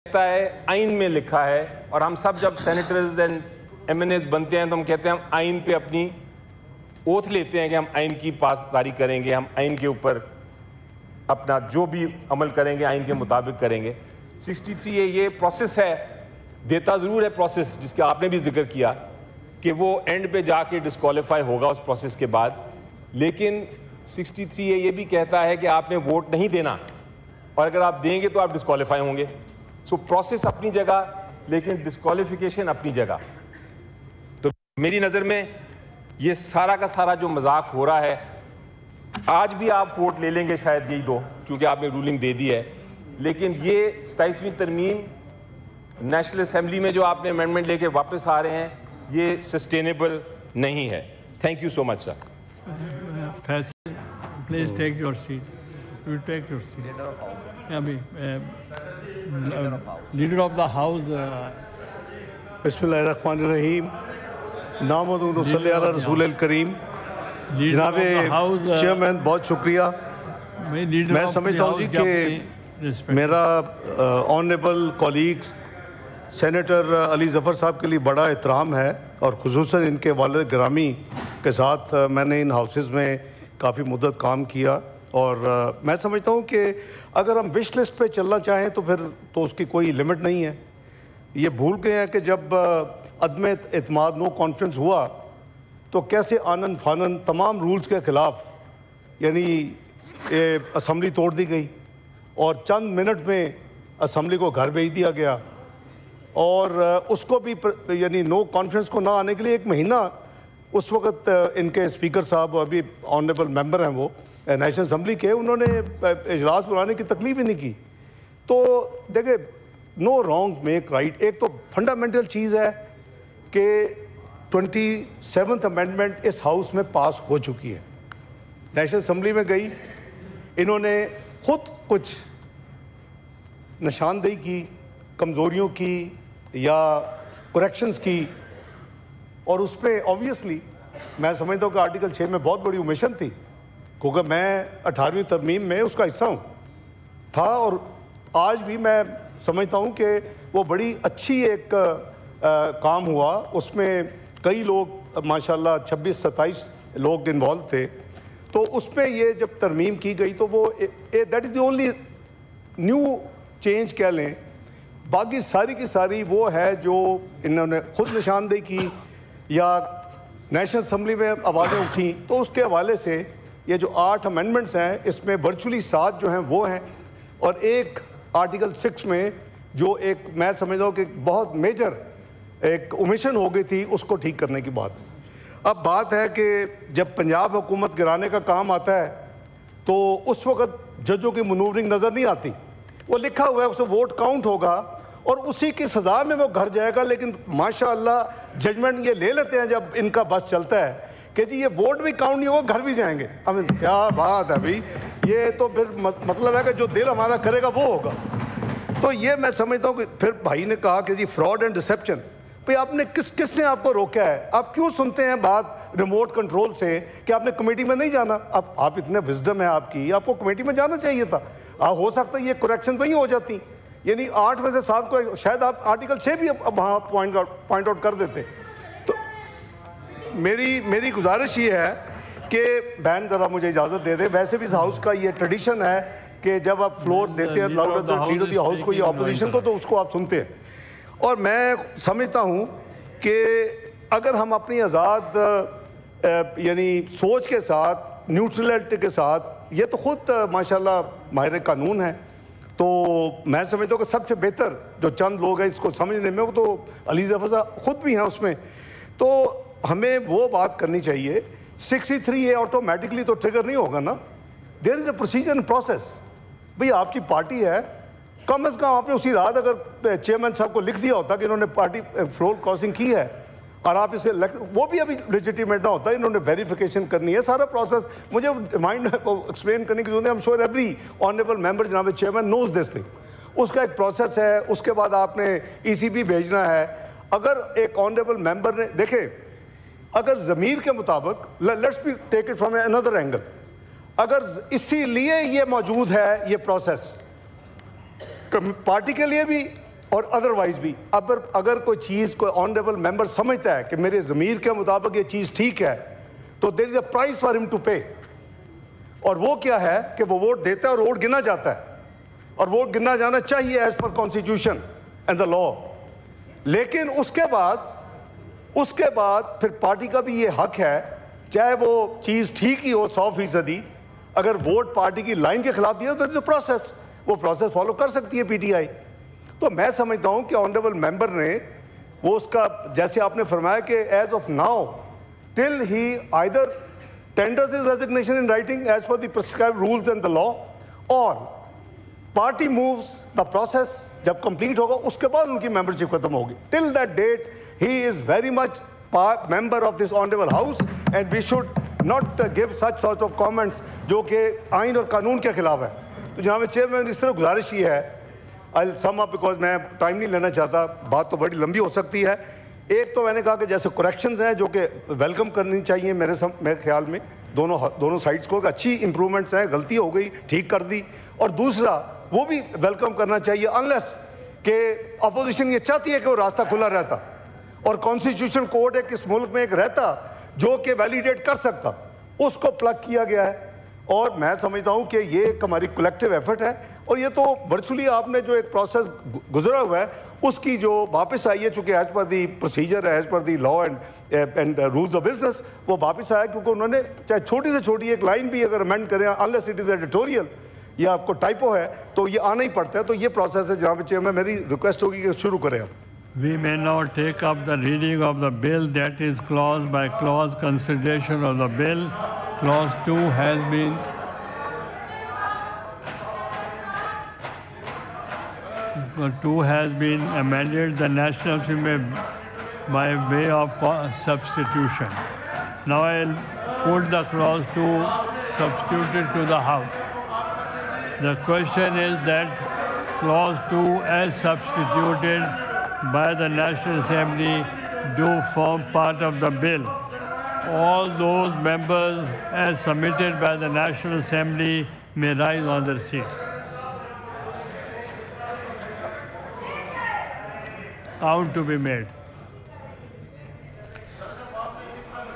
कहता है आइन में लिखा है, और हम सब जब सेनेटर्स एंड एमएनएस बनते हैं तो हम कहते हैं हम आइन पे अपनी ओथ लेते हैं कि हम आइन की पासदारी करेंगे, हम आइन के ऊपर अपना जो भी अमल करेंगे आइन के मुताबिक करेंगे। 63A ये प्रोसेस है, देता ज़रूर है प्रोसेस, जिसका आपने भी जिक्र किया कि वो एंड पे जाके डिस्क्वालीफाई होगा उस प्रोसेस के बाद, लेकिन 63A ये भी कहता है कि आपने वोट नहीं देना, और अगर आप देंगे तो आप डिस्क्वालीफाई होंगे। सो प्रोसेस अपनी जगह, लेकिन डिस्क्वालिफिकेशन अपनी जगह। तो मेरी नज़र में ये सारा का सारा जो मजाक हो रहा है, आज भी आप वोट ले लेंगे शायद यही दो, चूँकि आपने रूलिंग दे दी है, लेकिन ये 27वीं तरमीम नेशनल असेंबली में जो आपने अमेंडमेंट लेके वापस आ रहे हैं, ये सस्टेनेबल नहीं है। Thank you so much sir. Please take your seat. You take your seat. Leader of the House. बिस्मिल्लाहिर्रहमानिर्रहीम। नामुद्दु सल्ली अला रसूलिल करीम। जनाब चेयरमैन बहुत शुक्रिया। मैं समझता हूँ जी कि मेरा honourable colleagues senator Ali Zafar साहब के लिए बड़ा एहतराम है, और ख़ुसूसन इनके वालिद गिरामी के साथ मैंने इन हाउसेस में काफ़ी मुद्दत काम किया, और मैं समझता हूँ कि अगर हम विश लिस्ट पे चलना चाहें तो फिर तो उसकी कोई लिमिट नहीं है। ये भूल गए हैं कि जब अदम एतमाद नो कॉन्फ्रेंस हुआ तो कैसे आनन फानन तमाम रूल्स के ख़िलाफ़ यानी असम्बली तोड़ दी गई, और चंद मिनट में असम्बली को घर भेज दिया गया, और उसको भी यानी नो कॉन्फ्रेंस को ना आने के लिए 1 महीना उस वक़्त इनके स्पीकर साहब, अभी ऑनरेबल मेंबर हैं वो नेशनल असम्बली के, उन्होंने इजलास बुलाने की तकलीफ ही नहीं की। तो देखिए, नो रॉन्ग मेक राइट। एक तो फंडामेंटल चीज़ है कि 27th अमेंडमेंट इस हाउस में पास हो चुकी है, नेशनल असम्बली में गई, इन्होंने खुद कुछ निशानदेही की, कमज़ोरियों की या करेक्शंस की, और उस पर ऑब्वियसली मैं समझता हूँ कि आर्टिकल 6 में बहुत बड़ी ओमिशन थी, क्योंकि मैं 18वीं तरमीम में उसका हिस्सा हूँ था, और आज भी मैं समझता हूँ कि वो बड़ी अच्छी एक काम हुआ। उसमें कई लोग माशाल्लाह 26-27 लोग इन्वॉल्व थे, तो उसमें ये जब तरमीम की गई तो वो that is the only new change कह लें। बाकी सारी की सारी वो है जो इन्होंने खुद निशानदेही की या नेशनल असम्बली में आवाज़ें उठी, तो उसके हवाले से ये जो 8 अमेंडमेंट्स हैं, इसमें वर्चुअली 7 जो हैं वो हैं, और एक आर्टिकल 6 में जो एक मैं समझता हूँ कि बहुत मेजर एक ओमिशन हो गई थी, उसको ठीक करने की बात। अब बात है कि जब पंजाब हुकूमत गिराने का काम आता है तो उस वक़्त जजों की मनूवरिंग नज़र नहीं आती, वो लिखा हुआ है, उससे वोट काउंट होगा और उसी की सज़ा में वो घर जाएगा। लेकिन माशाअल्लाह जजमेंट ये ले लेते हैं जब इनका बस चलता है कि जी ये वोट भी काउंट नहीं होगा, घर भी जाएंगे। अब क्या बात है भाई, ये तो फिर मतलब है कि जो दिल हमारा करेगा वो होगा। तो ये मैं समझता हूँ कि फिर भाई ने कहा कि जी फ्रॉड एंड डिसेप्शन, भाई आपने किसने आपको रोका है? आप क्यों सुनते हैं बात रिमोट कंट्रोल से कि आपने कमेटी में नहीं जाना? अब आप इतने विजडम है आपकी, आपको कमेटी में जाना चाहिए था। हो सकता है ये करेक्शन वहीं हो जाती, यानी 8 में से 7 को शायद आप आर्टिकल 6 भी वहाँ पॉइंट आउट कर देते। तो मेरी गुजारिश ये है कि बहन ज़रा मुझे इजाज़त दे दे। वैसे भी इस हाउस का ये ट्रेडिशन है कि जब आप फ्लोर देते हैं लीडर ऑफ द हाउस को या अपोजिशन को, तो उसको आप सुनते हैं। और मैं समझता हूँ कि अगर हम अपनी आज़ाद यानी सोच के साथ, न्यूट्रलिटी के साथ, ये तो ख़ुद माशाल्लाह माहिर कानून है, तो मैं समझता हूँ कि सबसे बेहतर जो चंद लोग हैं इसको समझने में, वो तो अली ज़फ़र साहब ख़ुद भी हैं उसमें। तो हमें वो बात करनी चाहिए। 63A ऑटोमेटिकली तो ट्रिगर नहीं होगा ना, there is a procedure and process. भाई आपकी पार्टी है, कम अज़ कम आपने उसी रात अगर चेयरमैन साहब को लिख दिया होता कि इन्होंने पार्टी फ्लोर क्रॉसिंग की है, और आप इसे वो भी अभी लेजिटिमेट ना होता, इन्होंने वेरिफिकेशन करनी है, सारा प्रोसेस मुझे रिमाइंड एक्सप्लेन करने की जरूरत है। I am sure every honourable member जनाब चेयरमैन नोज दिस थिंग। उसका एक प्रोसेस है, उसके बाद आपने ECB भेजना है। अगर एक ऑनरेबल मेंबर ने देखे, अगर ज़मीर के मुताबिक, let's be take it from another angle, अगर इसीलिए ये मौजूद है ये प्रोसेस पार्टी के लिए भी اور ادروائز بھی اگر کوئی چیز کوئی آنریبل ممبر سمجھتا ہے کہ میرے ضمیر کے مطابق یہ چیز ٹھیک ہے تو دیر از اے پرائز فار ہم ٹو پے. اور وہ کیا ہے کہ وہ ووٹ دیتا ہے اور ووٹ گنا جاتا ہے, اور ووٹ گنا جانا چاہیے as per constitution and the law. لیکن اس کے بعد پھر پارٹی کا بھی یہ حق ہے, چاہے وہ چیز ٹھیک ہی ہو 100%, اگر ووٹ پارٹی کی لائن کے خلاف دیا تو پروسیس, وہ پروسیس فالو کر سکتی ہے پی ٹی آئی. تو میں سمجھتا ہوں کہ آنریبل ممبر نے وہ اس کا, جیسے آپ نے فرمایا کہ as of now till he either tenders his resignation in writing as per the prescribed rules and the law, اور پارٹی مووز دا پروسیس جب کمپلیٹ ہوگا اس کے بعد ان کی ممبرشپ ختم ہوگی. Till that date he is very much member of this honourable house, and we should not give such sort of comments جو کہ آئین اور قانون کے خلاف ہے. تو جناب چیئرمین اس طرح گزارش یہ ہے, I'll sum up because میں ٹائم نہیں لینا چاہتا, بات تو بڑی لمبی ہو سکتی ہے. ایک تو میں نے کہا کہ جیسے کریکشنز ہیں جو کہ ویلکم کرنی چاہیے میرے خیال میں دونوں سائڈز کو, کہ اچھی امپرومنٹس ہیں, غلطی ہو گئی ٹھیک کر دی. اور دوسرا وہ بھی ویلکم کرنا چاہیے انلیس کہ اپوزیشن یہ چاہتی ہے کہ وہ راستہ کھلا رہتا اور کانسٹیٹیوشن کورٹ ایک اس ملک میں ایک رہتا جو کہ ویلیڈیٹ کر سکتا, اس کو پلگ کیا گیا ہے. اور میں سمجھتا ہوں کہ یہ ایک ہماری کولیکٹیو ایفرٹ ہے, اور یہ تو ورچولی آپ نے جو ایک پروسیس گزرا ہوا ہے اس کی جو واپس آئی ہے, چونکہ as per the procedure as per the law and rules of business وہ واپس آیا, کیونکہ انہوں نے چاہے چھوٹی سے چھوٹی ایک لائن بھی اگر امینڈ کریں انلیس اٹ از ایڈیٹوریل یا آپ کو ٹائپو ہے تو یہ آنا ہی پڑتا ہے. تو یہ پروسیس ہے جناب چیئرمین, میری ریکویسٹ ہوگی کہ شروع کریں آپ. We may now take up the reading of the bill, that is clause by clause consideration of the bill. Clause 2 has been amended. The National Assembly by way of substitution. Now I'll put the clause 2 substituted to the House. The question is that clause 2 as substituted by the National Assembly do form part of the bill. All those members as submitted by the National Assembly may rise on their seat. Count to be made.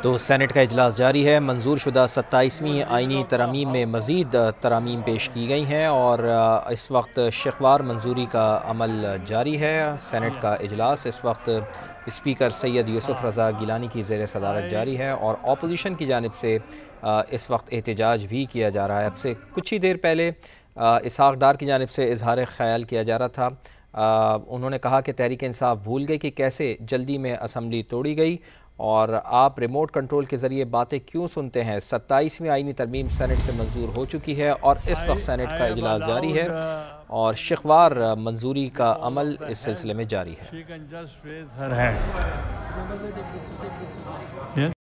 تو Saint کا اجلاس جاری ہے. منظور شدہ 27ویں آئینی ترامیم میں مزید ترامیم پیش کی گئی ہیں اور اس وقت شقوار منظوری کا عمل جاری ہے. سینٹ کا اجلاس اس وقت اسپیکر سید یوسف رضا گیلانی کی زیر صدارت جاری ہے اور اپوزیشن کی جانب سے اس وقت احتجاج بھی کیا جا رہا ہے. اب سے کچھ ہی دیر پہلے اسحاق ڈار کی جانب سے اظہار خیال کیا جا رہا تھا. انہوں نے کہا کہ تحریک انصاف بھول گئی کہ کیسے جلدی میں اسمبلی توڑی گئی اور آپ ریموٹ کنٹرول کے ذریعے باتیں کیوں سنتے ہیں. 27ویں آئینی ترمیم سینٹ سے منظور ہو چکی ہے اور اس وقت سینٹ کا اجلاس جاری ہے اور شقوار منظوری کا عمل اس سلسلے میں جاری ہے.